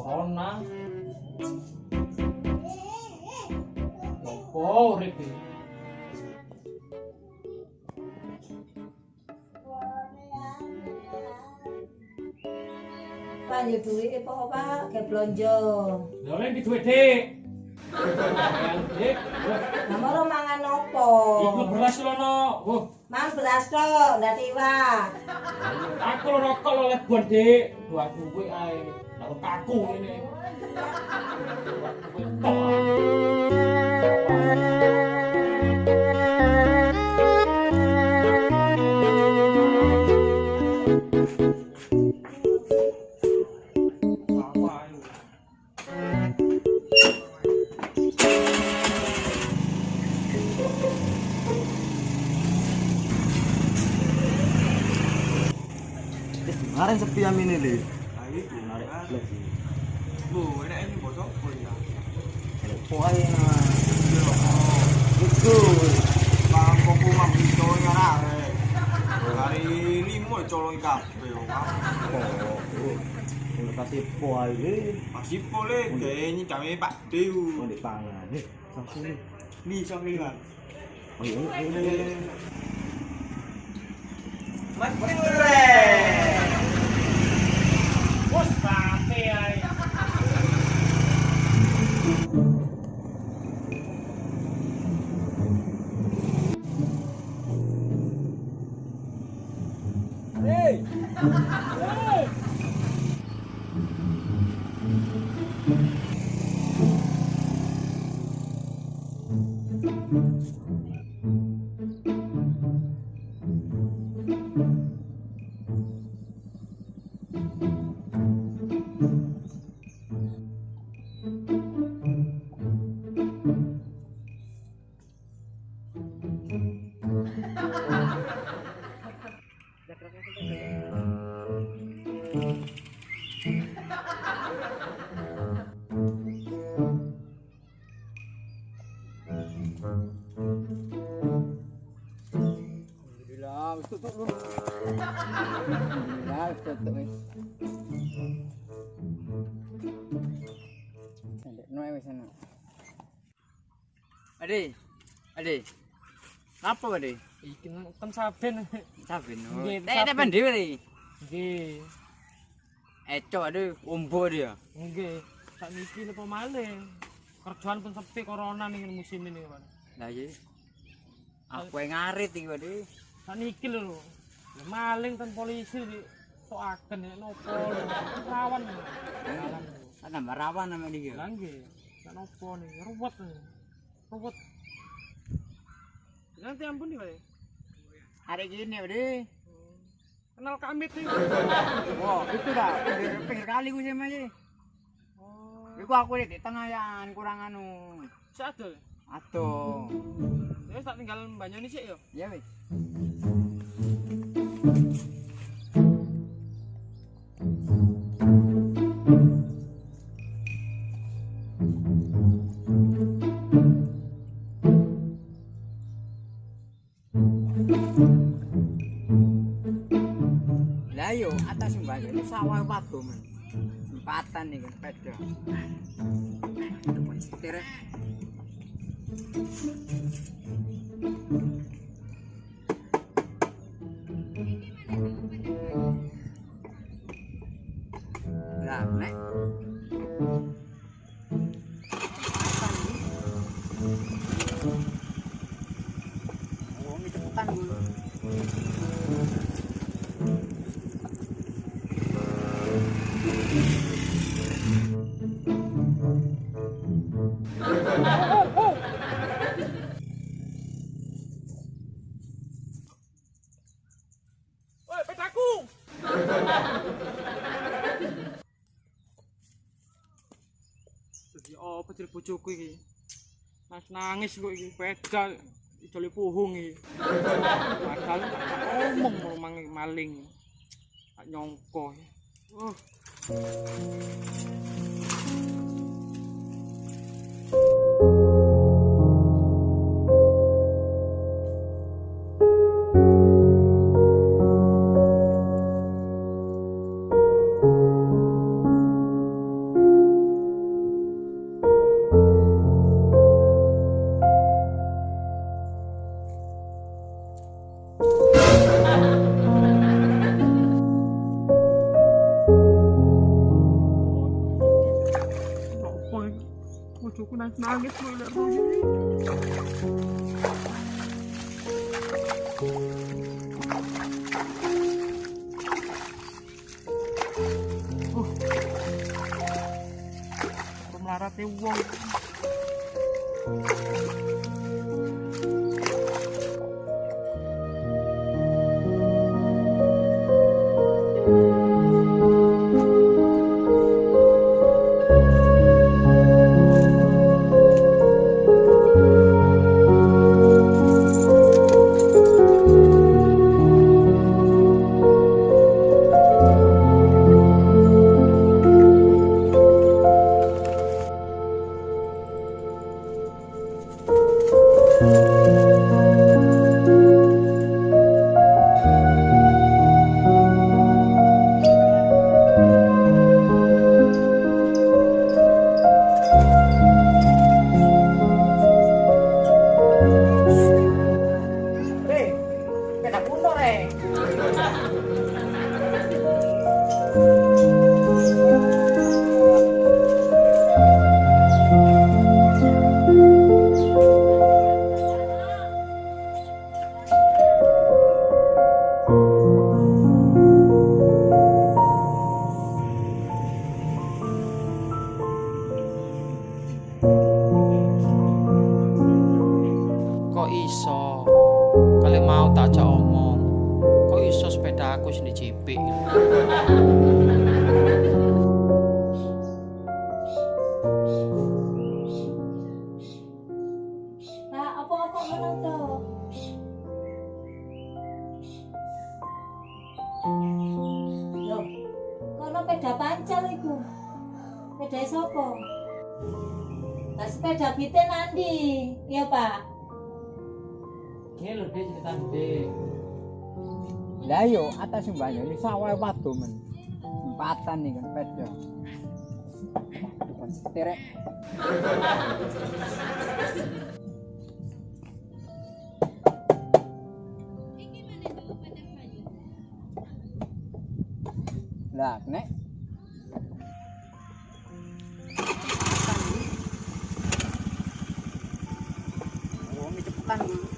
corona. Opo urip iki? Pak yo duwike apa Pak? Ge blonjo. Lha oleh iki duwe Dik. Dik, Lah moro mangan opo? iku beras lono. Mang beras tok, ndak iwak. Aku lo rokok oleh buat Dik. Buat duwe ae. Aku kaku ini. Kemarin sepi amin ini. Narik lagi. Bu, enak ini bosok ya. Poai nah. Itu. Bang koko mang iso nyarare. Hari limo colong kabeh kok. Oh. Udah kasih poai ini. Masih boleh kayaknya kami Pak Dew. Mau dipangan. Langsung nih. Nih sampean. Oh iya. Mas Pure. Bos bate ae. Hey! Hey! Alhamdulillah, wis tutuk lu. Alhamdulillah, wis tutuk wis. Sendekno ae wis ana. Ade. Napa, Ade? Iki kan saben. Saben. Nggih, Tepen dhewe iki. Nggih. Eco ade umbo dia. Nggih. Sakniki lepo malih. Kerjaan pun sepi corona ning musim ini, Pak. Lah iya. Aku yang ngarit iki, Ade. Sakniki lho. Maling kan polisi tok agen nek nopo lho. Rawan. Rawan. Nambah rawan nama iki. Lah nggih. Nek nopo nih, ruwet. Ruwet. Nanti ampun nih, Pak. Hari gini, Ade. Kenal Kamit nih. Wah, itu dah. Pinggir kali gue sama aja. Oh, Iku aku di tengah yan, kurang anu. sadel. Atuh. Ya tak tinggal mbanyoni sik yo. Ya wis. Lah yo atas mbanyoni sawah padu men. Sempatan nih kan peda. Setir. Lah, nek. Oh, ini cepetan dulu. Woi, pedaku. Jadi apa jadi bojoku iki? Mas nangis kok iki pedal idole puhung iki. Padahal tak omong mau maling. Tak nyongko. bojoku nangis lho lek bunyi. Melarate wong. Kok iso? Kali mau tak ajak omong. Kok iso sepeda aku sing dijepik? Pak, apa-apa ngono to? Loh, kono peda pancal iku. Peda sapa? Lah sepeda bite nandi, iya Pak. Ini lho dia cerita gede. Lah yo atas mbaknya ini sawah watu men. Empatan nih kan peda. Terek. Lah, nek wong cepetan dulu.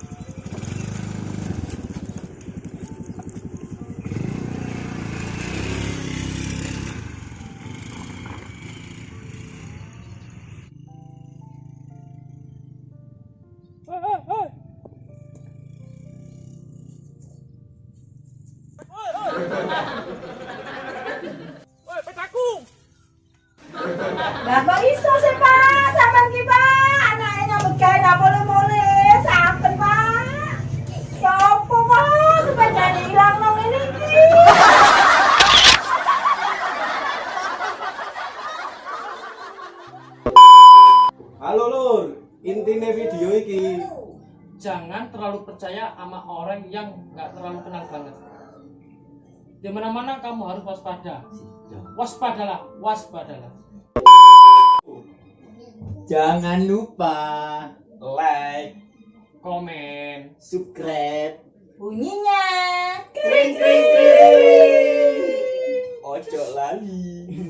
Woi, pedaku. Lah kok iso sih Pak? Sampeyan ki Pak, anake nyambut gawe ndak boleh-boleh, saken Pak. Ya apa Pak, sepedane ilang nang ngene iki. Halo Lur, intine video iki. Jangan terlalu percaya sama orang yang nggak terlalu kenal banget. Di mana-mana kamu harus waspada. Waspadalah, waspadalah. Jangan lupa Like, Komen. subscribe. Bunyinya. kring kring kring. Ojo lali.